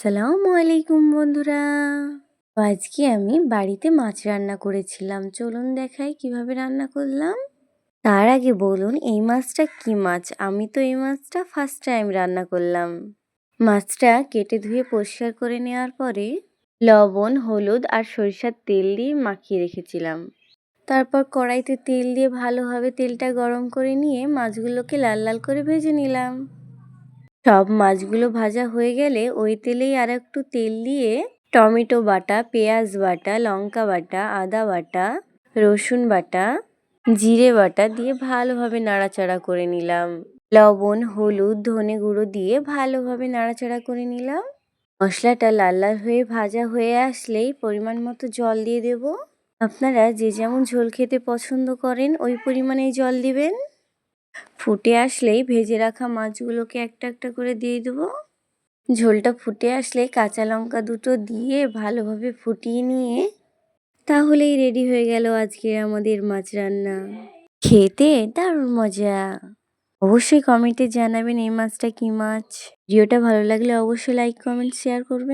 আসসালামু আলাইকুম বন্ধুরা। আজকে আমি বাড়িতে মাছ রান্না করেছিলাম। চলুন দেখাই কিভাবে রান্না করলাম। তার আগে বলুন এই মাছটা কি মাছ? আমি তো এই মাছটা ফার্স্ট টাইম রান্না করলাম। মাছটা কেটে ধুয়ে পরিষ্কার করে নেওয়ার পরে লবণ, হলুদ আর সরিষার তেল দিয়ে মাখিয়ে রেখেছিলাম। তারপর কড়াইতে তেল দিয়ে ভালোভাবে তেলটা গরম করে নিয়ে মাছগুলোকে লাল লাল করে ভেজে নিলাম। সব মাছগুলো ভাজা হয়ে গেলে ওই তেলেই আর একটু তেল দিয়ে টমেটো বাটা, পেঁয়াজ বাটা, লঙ্কা বাটা, আদা বাটা, রসুন বাটা, জিরে বাটা দিয়ে ভালোভাবে নাড়াচাড়া করে নিলাম। লবণ, হলুদ, ধনে গুঁড়ো দিয়ে ভালোভাবে নাড়াচাড়া করে নিলাম। মশলাটা লাল লাল হয়ে ভাজা হয়ে আসলেই পরিমাণ মতো জল দিয়ে দেব। আপনারা যে যেমন ঝোল খেতে পছন্দ করেন ওই পরিমাণেই জল দিবেন। ফুটে আসলেই ভেজে রাখা মাছগুলোকে একটা একটা করে দিয়ে দেবো। ঝোলটা ফুটে আসলে কাঁচা লঙ্কা দুটো দিয়ে ভালোভাবে ফুটিয়ে নিয়ে তাহলেই রেডি হয়ে গেল আজকের আমাদের মাছ রান্না। খেতে দারুণ মজা। অবশ্যই কমেন্টে জানাবেন এই মাছটা কি মাছ। ভিডিওটা ভালো লাগলে অবশ্যই লাইক, কমেন্ট, শেয়ার করবেন।